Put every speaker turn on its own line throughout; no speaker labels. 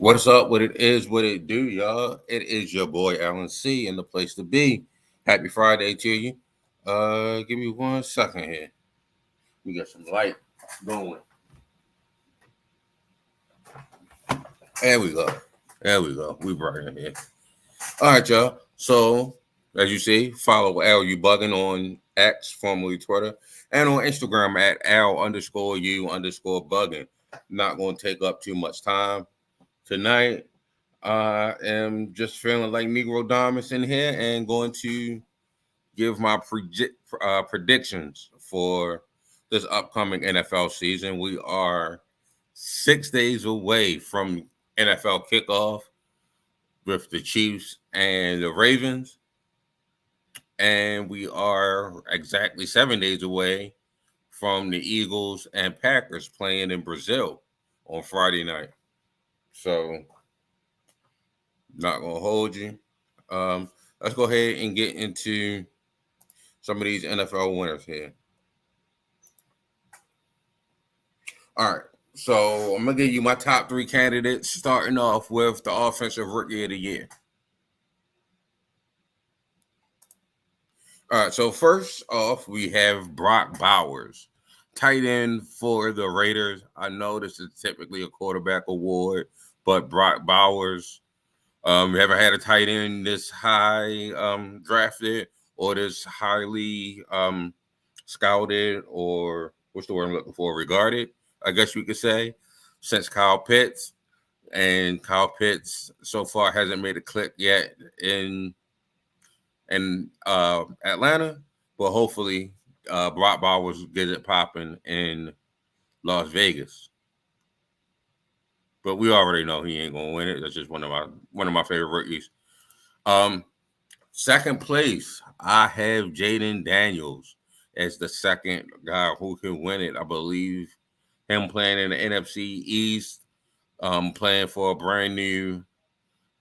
What's up? What it is, what it do, y'all? It is your boy Alan C. and the place to be. Happy Friday to you. Give me 1 second here. We got some light going. There we go. There we go. We brought in here. All right, y'all. So, as you see, follow Al You Bugging on X, formerly Twitter, and on Instagram at Al_you_bugging. Not going to take up too much time tonight. I am just feeling like Negro Diamonds in here and going to give my predictions for this upcoming NFL season. We are 6 days away from NFL kickoff with the Chiefs and the Ravens, and we are exactly 7 days away from the Eagles and Packers playing in Brazil on Friday night. So, not gonna hold you. Let's go ahead and get into some of these NFL winners here. All right. So I'm gonna give you my top three candidates, starting off with the offensive rookie of the year. All right. So first off, we have Brock Bowers, tight end for the Raiders. I know this is typically a quarterback award, but Brock Bowers, we haven't had a tight end this high drafted or this highly scouted, or what's the word I'm looking for, regarded, I guess we could say, since Kyle Pitts. And Kyle Pitts so far hasn't made a click yet in Atlanta, but hopefully Brock Bowers gets it popping in Las Vegas. But we already know he ain't gonna win it. That's just one of my favorite rookies. Second place, I have Jaden Daniels as the second guy who can win it. I believe him playing in the NFC East, playing for a brand new,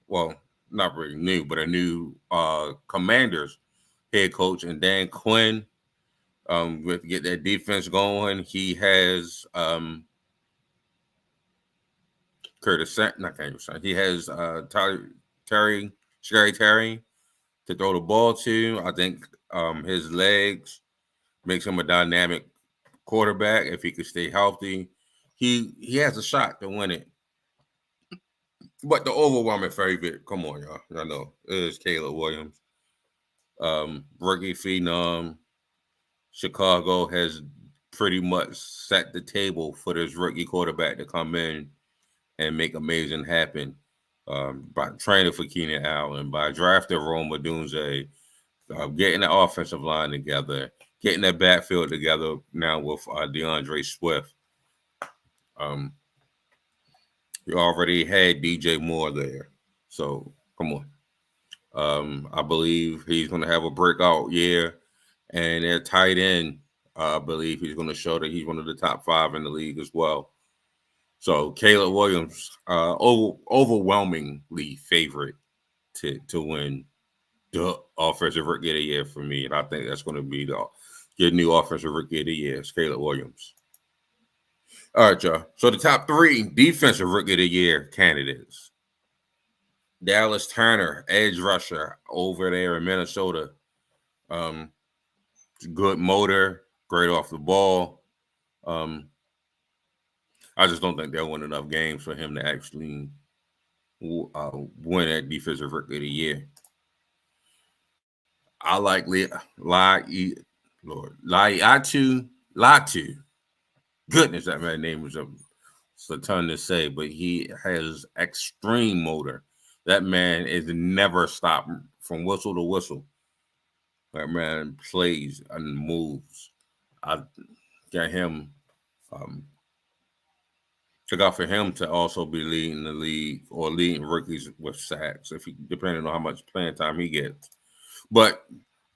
well, not really new, but a new Commanders head coach, and Dan Quinn. With get that defense going, he has He has Scary Terry to throw the ball to. I think his legs makes him a dynamic quarterback if he could stay healthy. He has a shot to win it. But the overwhelming favorite, come on, y'all. I know, is Caleb Williams. Rookie phenom. Chicago has pretty much set the table for this rookie quarterback to come in and make amazing happen. By training for Keenan Allen, by drafting Rome Odunze, getting the offensive line together, getting that backfield together now with DeAndre Swift. You already had DJ Moore there. So, come on. I believe he's going to have a breakout year. And their tight end, I believe he's going to show that he's one of the top 5 in the league as well. So, Caleb Williams, overwhelmingly favorite to win the offensive rookie of the year for me. And I think that's going to be your new offensive rookie of the year, Caleb Williams. All right, y'all. So the top 3 defensive rookie of the year candidates. Dallas Turner, edge rusher over there in Minnesota. Good motor, great off the ball. I just don't think they'll win enough games for him to actually win that defensive rookie of the year. I like Laiatu. Goodness, that man's name was a ton to say, but he has extreme motor. That man is never stopped from whistle to whistle. That man plays and moves. I got him. Took out for him to also be leading the league or leading rookies with sacks, depending on how much playing time he gets. But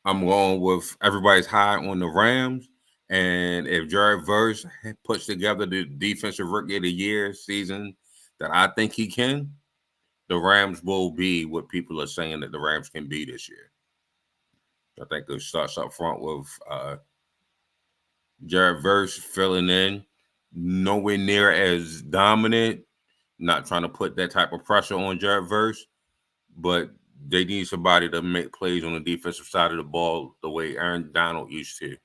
I'm going with everybody's high on the Rams. And if Jared Verse puts together the defensive rookie of the year season that I think he can, the Rams will be what people are saying that the Rams can be this year. I think it starts up front with Jared Verse filling in, nowhere near as dominant, not trying to put that type of pressure on Jared Verse, but they need somebody to make plays on the defensive side of the ball the way Aaron Donald used to.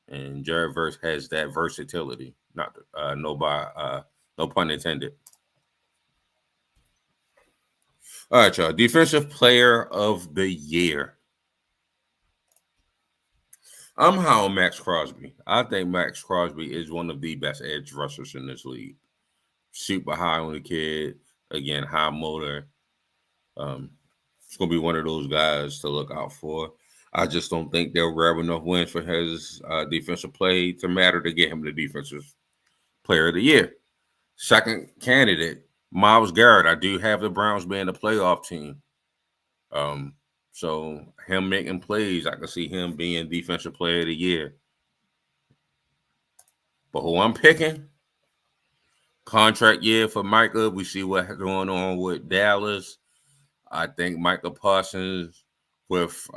And Jared Verse has that versatility. Not no pun intended. All right, y'all. Defensive Player of the Year. I'm high on Max Crosby. I think Max Crosby is one of the best edge rushers in this league. Super high on the kid. Again, high motor. It's going to be one of those guys to look out for. I just don't think they'll grab enough wins for his defensive play to matter to get him the Defensive Player of the Year. Second candidate, Myles Garrett. I do have the Browns being a playoff team. So him making plays, I can see him being Defensive Player of the Year. But who I'm picking, contract year for Micah. We see what's going on with Dallas. I think Micah Parsons with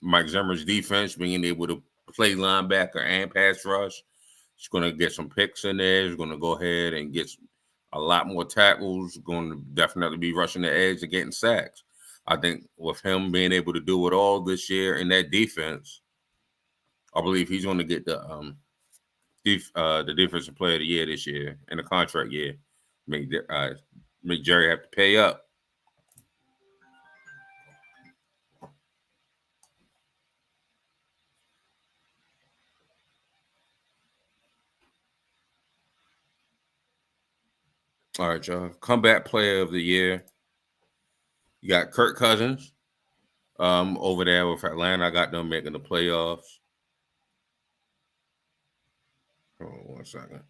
Mike Zimmer's defense being able to play linebacker and pass rush. He's going to get some picks in there. He's going to go ahead and get a lot more tackles. Going to definitely be rushing the edge and getting sacks. I think with him being able to do it all this year in that defense, I believe he's going to get the Defensive Player of the Year this year in the contract year. Make Jerry have to pay up. All right, y'all. Comeback Player of the Year. You got Kirk Cousins over there with Atlanta. I got them making the playoffs. Hold on 1 second.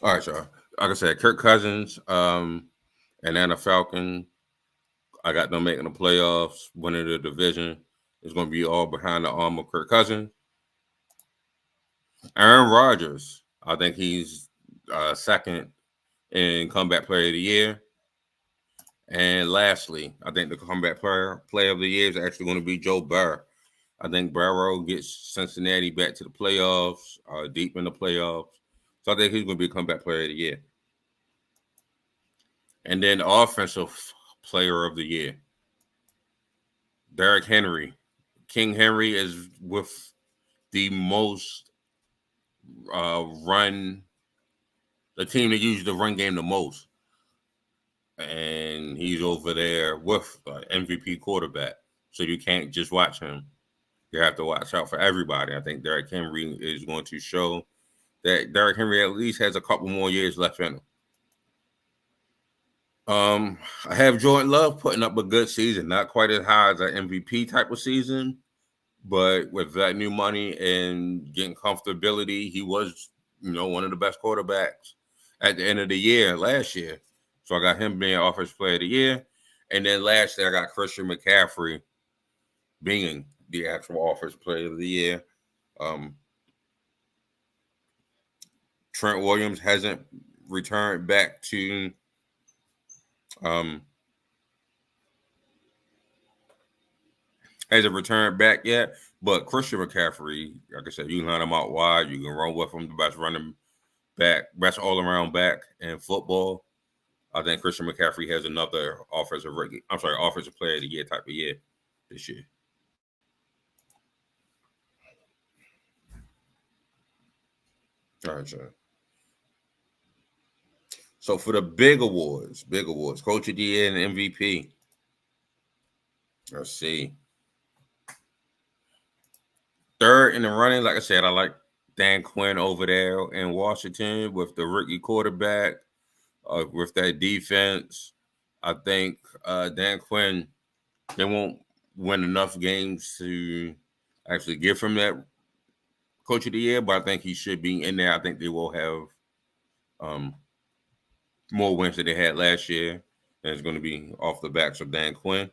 All right, y'all. Like I said, Kirk Cousins, and Atlanta Falcon. I got them making the playoffs, winning the division. It's going to be all behind the arm of Kirk Cousins. Aaron Rodgers. I think he's second in Comeback Player of the Year. And lastly, I think the Comeback Player of the Year is actually going to be Joe Burrow. I think Burrow gets Cincinnati back to the playoffs, deep in the playoffs. So I think he's going to be Comeback Player of the Year. And then Offensive Player of the Year, Derrick Henry. King Henry is with the most the team that uses the run game the most. And he's over there with MVP quarterback. So you can't just watch him. You have to watch out for everybody. I think Derrick Henry is going to show that Derrick Henry at least has a couple more years left in him. I have Jordan Love putting up a good season, not quite as high as an MVP type of season, but with that new money and getting comfortability, he was, one of the best quarterbacks at the end of the year last year. So I got him being Offensive Player of the Year. And then lastly, I got Christian McCaffrey being the actual Offensive Player of the Year. Trent Williams hasn't returned back to yet, but Christian McCaffrey, like I said, you can line him out wide, you can run with him, the best running back, best all-around back in football. I think Christian McCaffrey has another Offensive Player of the Year type of year this year. All right, sir. So for the big awards, Coach of the Year and MVP. Let's see. Third in the running, like I said, I like Dan Quinn over there in Washington with the rookie quarterback, with that defense. I think Dan Quinn, they won't win enough games to actually give him that coach of the year, but I think he should be in there. I think they will have more wins than they had last year. And it's going to be off the backs of Dan Quinn.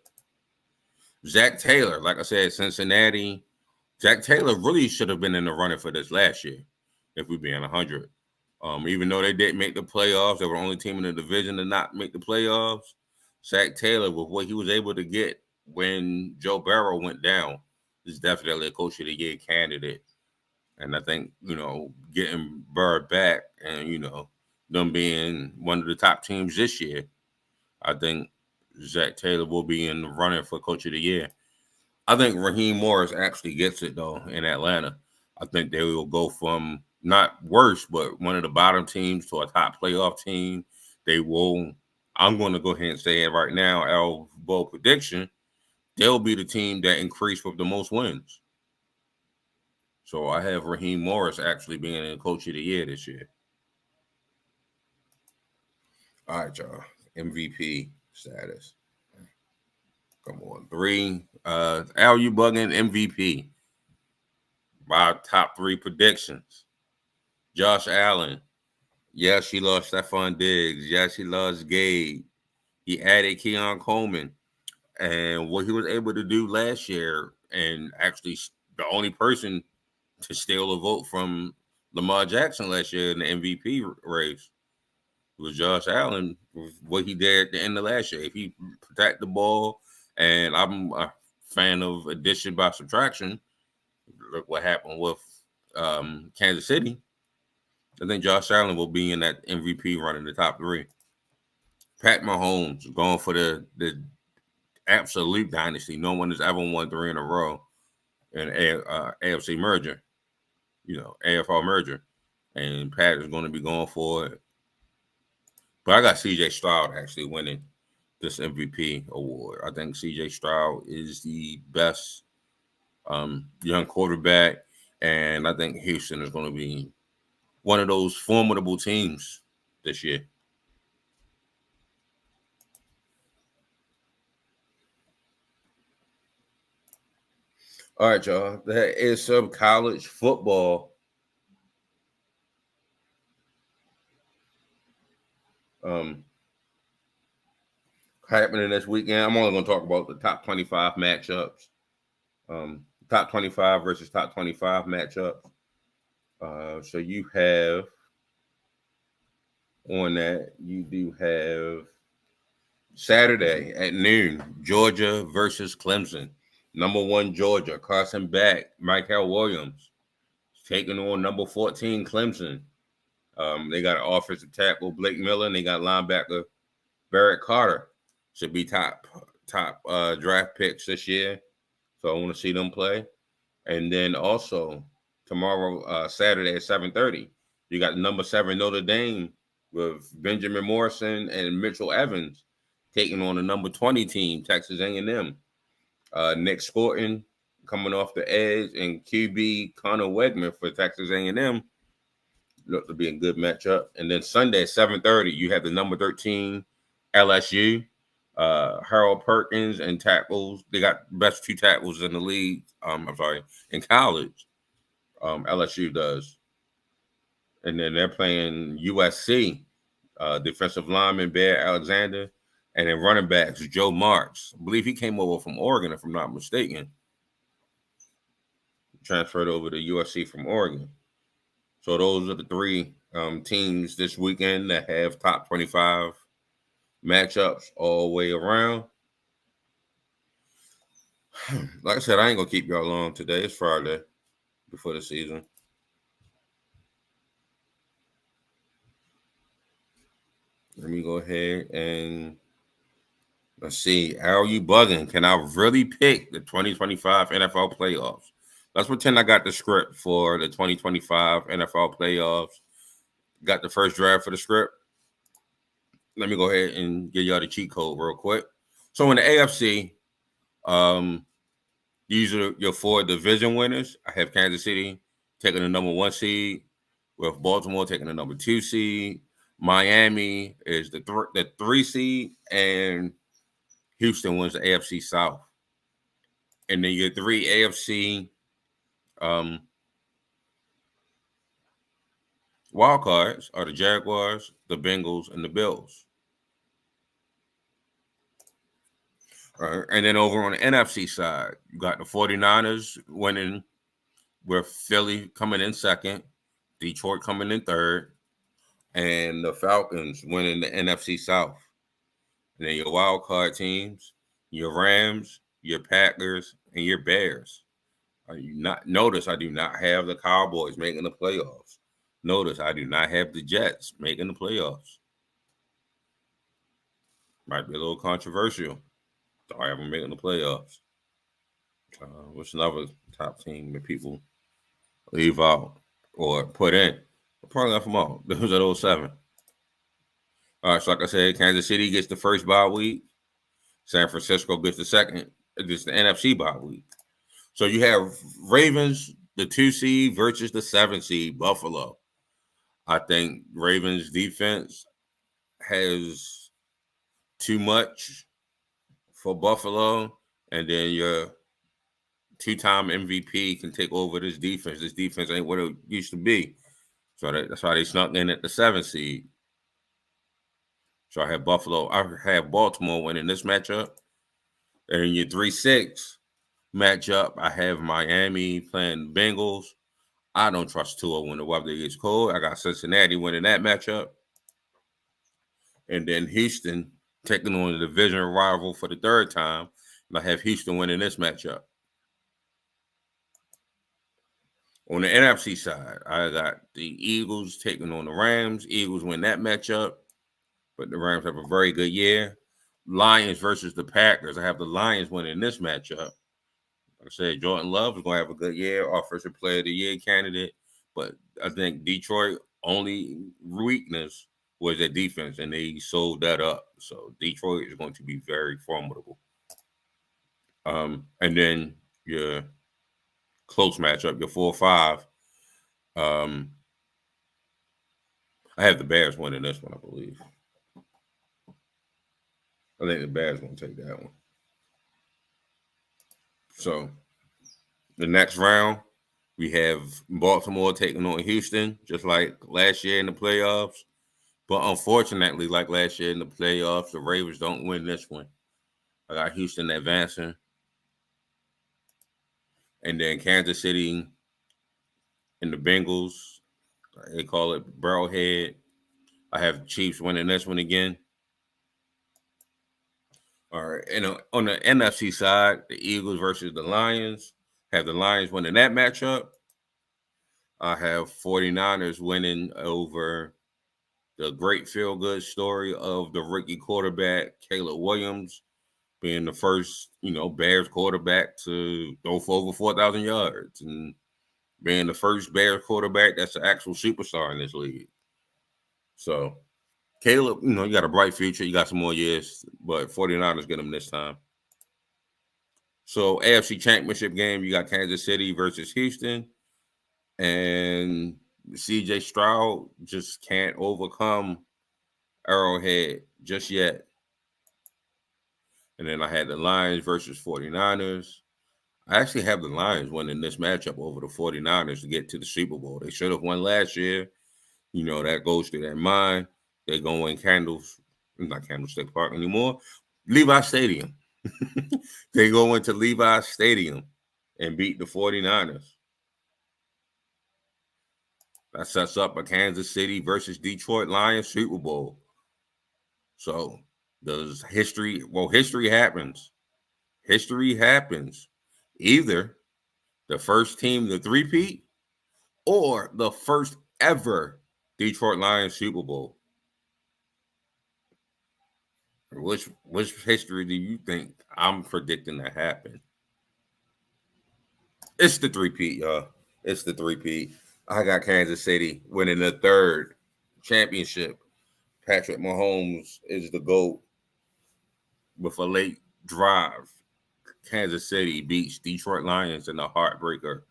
Zach Taylor, like I said, Cincinnati. Zach Taylor really should have been in the running for this last year, if we're being 100. Even though they didn't make the playoffs, they were the only team in the division to not make the playoffs. Zach Taylor, with what he was able to get when Joe Burrow went down, is definitely a coach of the year candidate. And I think, getting Burrow back and, them being one of the top teams this year, I think Zach Taylor will be in the running for coach of the year. I think Raheem Morris actually gets it, though, in Atlanta. I think they will go from not worse, but one of the bottom teams to a top playoff team. They will, I'm going to go ahead and say it right now, our bold prediction, they'll be the team that increased with the most wins. So I have Raheem Morris actually being a coach of the year this year. All right, y'all. MVP status. Come on. 3. Al, you bugging MVP. My top 3 predictions. Josh Allen. Yes, he lost Stephon Diggs. Yes, he lost Gabe. He added Keon Coleman. And what he was able to do last year, and actually the only person to steal a vote from Lamar Jackson last year in the MVP race was Josh Allen, what he did at the end of last year. If he protect the ball, and I'm a fan of addition by subtraction, look what happened with Kansas City. I think Josh Allen will be in that MVP run in the top 3. Pat Mahomes going for the absolute dynasty. No one has ever won 3 in a row in AFC merger, AFL merger. And Pat is going to be going for it. But I got C.J. Stroud actually winning this MVP award. I think C.J. Stroud is the best young quarterback, and I think Houston is going to be one of those formidable teams this year. All right, y'all. That is some college football. Happening this weekend. I'm only going to talk about the top 25 matchups. Top 25 versus top 25 matchups. So you have on that, you do have Saturday at noon, Georgia versus Clemson. Number 1, Georgia, Carson Beck, Michael Williams, taking on number 14, Clemson. They got an offensive tackle, Blake Miller, and they got linebacker Barrett Carter. Should be top draft picks this year. So I want to see them play. And then also tomorrow, Saturday at 7:30, you got number 7 Notre Dame with Benjamin Morrison and Mitchell Evans taking on the number 20 team, Texas A&M. Nick Scorton coming off the edge, and QB Connor Wegman for Texas A&M. Look to be a good matchup. And then Sunday at 7:30, you have the number 13 LSU, Harold Perkins and tackles. They got the best 2 tackles in the league. In college. LSU does. And then they're playing USC, defensive lineman Bear Alexander, and then running backs Joe Marks. I believe he came over from Oregon, if I'm not mistaken. Transferred over to USC from Oregon. So those are the 3 teams this weekend that have top 25 matchups all the way around. Like I said, I ain't going to keep y'all long today. It's Friday before the season. Let me go ahead and let's see. Are you bugging? Can I really pick the 2025 NFL playoffs? Let's pretend I got the script for the 2025 NFL playoffs. Got the first draft for the script. Let me go ahead and give y'all the cheat code real quick. So in the AFC, these are your 4 division winners. I have Kansas City taking the number 1 seed, with Baltimore taking the number 2 seed. Miami is the 3 seed, and Houston wins the AFC South. And then your 3 AFC Wild cards are the Jaguars, the Bengals, and the Bills. All right. And then over on the NFC side, you got the 49ers winning, with Philly coming in second, Detroit coming in third, and the Falcons winning the NFC South. And then your wild card teams, your Rams, your Packers, and your Bears. Notice I do not have the Cowboys making the playoffs. Notice I do not have the Jets making the playoffs. Might be a little controversial. Don't have them making the playoffs. What's another top team that people leave out or put in? Probably not from all. This was at 07. All right, so like I said, Kansas City gets the first bye week. San Francisco gets the second. It gets the NFC bye week. So you have Ravens, the 2 seed versus the 7 seed, Buffalo. I think Ravens defense has too much for Buffalo, and then your 2-time MVP can take over this defense. This defense ain't what it used to be. So that's why they snuck in at the 7 seed. So I have Baltimore winning this matchup. And in your 3-6 matchup, I have Miami playing Bengals. I don't trust Tua when the weather gets cold. I got Cincinnati winning that matchup. And then Houston taking on the division rival for the third time. And I have Houston winning this matchup. On the NFC side, I got the Eagles taking on the Rams. Eagles win that matchup, but the Rams have a very good year. Lions versus the Packers. I have the Lions winning this matchup. Like I said, Jordan Love is going to have a good year, Offensive Player of the Year candidate. But I think Detroit only weakness was their defense, and they sold that up. So Detroit is going to be very formidable. And then your close matchup, your 4-5. I have the Bears winning this one, I believe. I think the Bears going to take that one. So the next round, we have Baltimore taking on Houston, just like last year in the playoffs. But unfortunately, like last year in the playoffs, the Ravens don't win this one. I got Houston advancing. And then Kansas City and the Bengals, they call it Burrowhead. I have the Chiefs winning this one again. All right. And on the NFC side, the Eagles versus the Lions. Have the Lions winning that matchup. I have 49ers winning over the great feel-good story of the rookie quarterback, Caleb Williams, being the first, Bears quarterback to go for over 4,000 yards and being the first Bears quarterback that's an actual superstar in this league. So, Caleb, you got a bright future. You got some more years, but 49ers get him this time. So, AFC Championship game, you got Kansas City versus Houston. And CJ Stroud just can't overcome Arrowhead just yet. And then I had the Lions versus 49ers. I actually have the Lions winning this matchup over the 49ers to get to the Super Bowl. They should have won last year. That goes through their mind. They go in not Candlestick Park anymore, Levi Stadium. They go into Levi Stadium and beat the 49ers. That sets up a Kansas City versus Detroit Lions Super Bowl. So does history happens. History happens. Either the first team to three-peat or the first ever Detroit Lions Super Bowl. Which history do you think I'm predicting to happen? It's the three-peat, y'all. It's the three-peat. I got Kansas City winning the third championship. Patrick Mahomes is the GOAT with a late drive. Kansas City beats Detroit Lions in a heartbreaker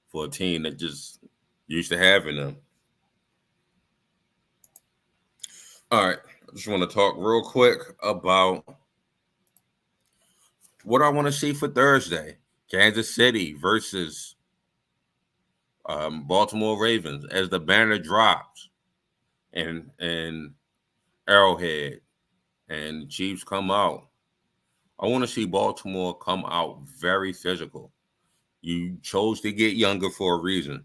for a team that just used to having them. All right. I just want to talk real quick about what I want to see for Thursday. Kansas City versus Baltimore Ravens, as the banner drops and Arrowhead and the Chiefs come out. I want to see Baltimore come out very physical. You chose to get younger for a reason.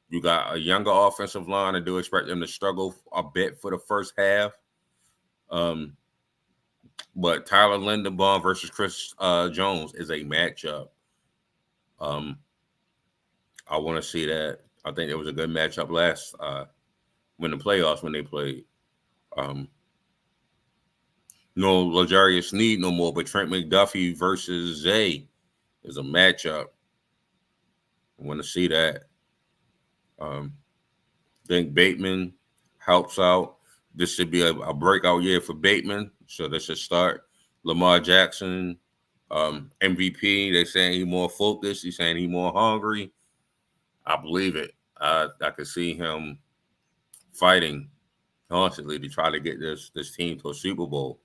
You got a younger offensive line. I do expect them to struggle a bit for the first half. But Tyler Linderbaum versus Chris Jones is a matchup. I want to see that. I think it was a good matchup last when the playoffs when they played. No L'Jarius Sneed no more, but Trent McDuffie versus Zay is a matchup. I want to see that. Think Bateman helps out. This should be a breakout year for Bateman, so this should start. Lamar Jackson, MVP. They're saying he's more focused. He's saying he's more hungry. I believe it. I could see him fighting constantly to try to get this team to a Super Bowl.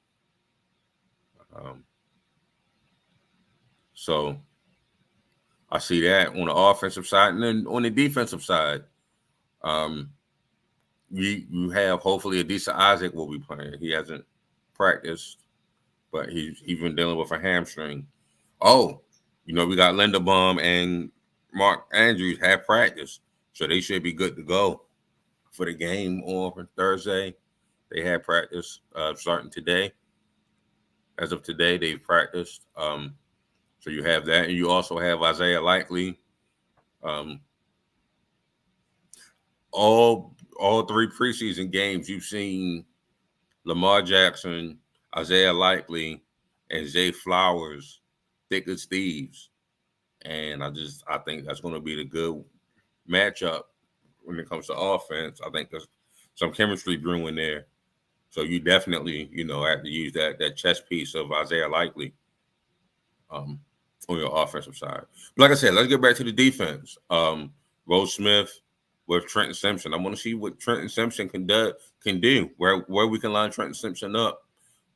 So I see that on the offensive side, and then on the defensive side, you have hopefully Adisa Isaac will be playing. He hasn't practiced, but he's been dealing with a hamstring. Oh, we got Linderbaum and Mark Andrews have practice, so they should be good to go for the game on Thursday. They had practice starting today. As of today, they've practiced. So you have that, and you also have Isaiah Likely. All three preseason games, you've seen Lamar Jackson, Isaiah Likely, and Zay Flowers thick as thieves. And I think that's going to be the good matchup when it comes to offense. I think there's some chemistry brewing there. So you definitely, have to use that chess piece of Isaiah Likely on your offensive side. But like I said, let's get back to the defense. Rose Smith with Trenton Simpson. I want to see what Trenton Simpson can do. Where we can line Trenton Simpson up.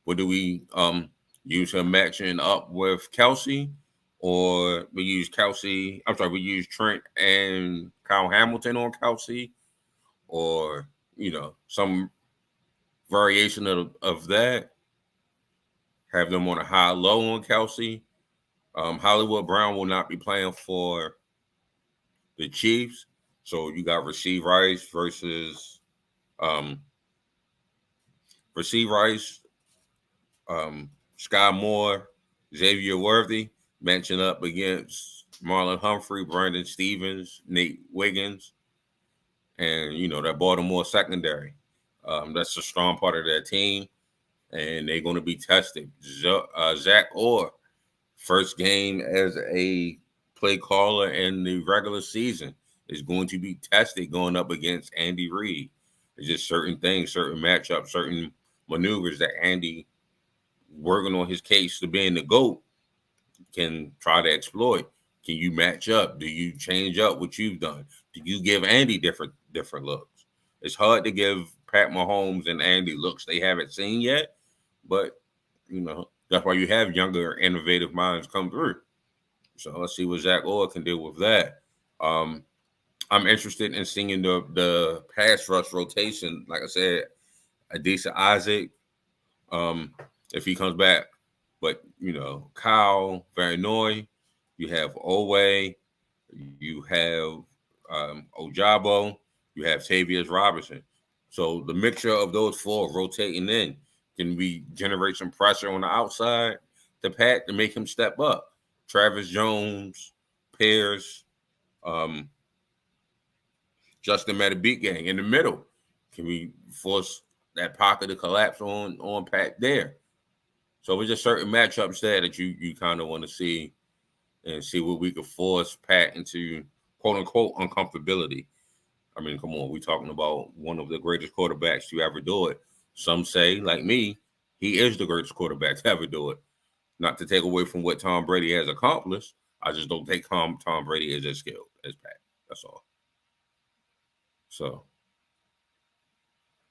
What do we use him matching up with Kelsey, or we use Kelsey? I'm sorry, we use Trent and Kyle Hamilton on Kelsey, or some variation of that. Have them on a high low on Kelsey. Hollywood Brown will not be playing for the Chiefs. So you got Rasheed Rice versus Sky Moore, Xavier Worthy matching up against Marlon Humphrey, Brandon Stevens, Nate Wiggins, and that Baltimore secondary. That's a strong part of their team, and they're going to be tested. Zach Orr, first game as a play caller in the regular season, is going to be tested going up against Andy Reid. It's just certain things, certain matchups, certain maneuvers that Andy, working on his case to being the GOAT, can try to exploit. Can you match up? Do you change up what you've done? Do you give Andy different looks? It's hard to give Pat Mahomes and Andy looks they haven't seen yet, but that's why you have younger, innovative minds come through. So let's see what Zach Orr can do with that. I'm interested in seeing the pass rush rotation. Like I said, Adisa Isaac, if he comes back. But, Kyle Varnoy, you have Owe, you have Ojabo, you have Tavius Robinson. So the mixture of those four rotating in can we generate some pressure on the outside to Pat to make him step up. Travis Jones, Pierce, Justin Metabeke gang in the middle. Can we force that pocket to collapse on Pat there? So it's just certain matchups there that you kind of want to see and see what we could force Pat into quote unquote uncomfortability. I mean, come on, we're talking about one of the greatest quarterbacks to ever do it. Some say, like me, he is the greatest quarterback to ever do it. Not to take away from what Tom Brady has accomplished. I just don't think Tom Brady is as skilled as Pat. That's all. So,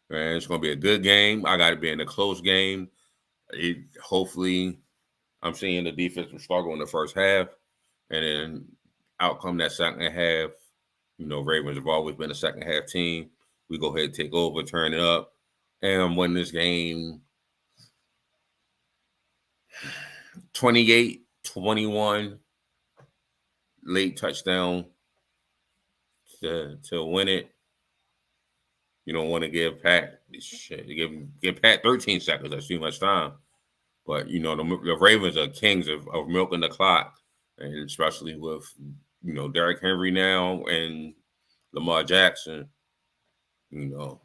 man, it's going to be a good game. I got to be in a close game. Hopefully, I'm seeing the defensive struggle in the first half, and then outcome that second half. Ravens have always been a second half team. We go ahead and take over, turn it up, and win this game 28-21, late touchdown to win it. You don't want to give Pat give Pat 13 seconds. That's too much time. But the Ravens are kings of milking the clock, and especially with Derrick Henry now and Lamar Jackson. You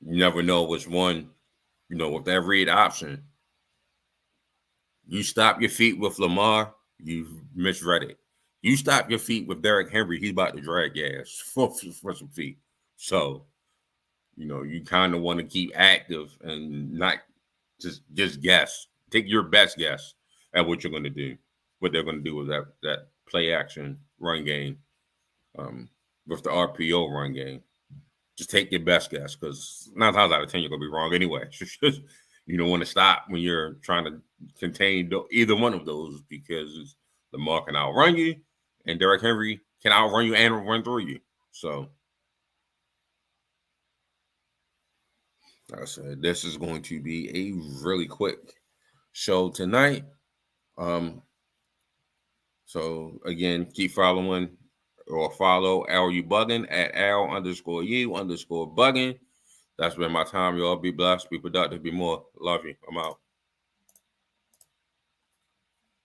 never know which one. With that read option, you stop your feet with Lamar, you misread it. You stop your feet with Derrick Henry, he's about to drag your ass for some feet. So, you kind of want to keep active and not just guess. Take your best guess at what you're going to do, what they're going to do with that play action run game, with the RPO run game. Just take your best guess, because 9 times out of 10 you're going to be wrong anyway. You don't want to stop when you're trying to contain either one of those, because Lamar can outrun you and Derrick Henry can outrun you and run through you. So, like I said, this is going to be a really quick show tonight. So again, keep following or follow Al You Bugging at Al_you_bugging. That's been my time, y'all. Be blessed, be productive, be more. Love you. I'm out.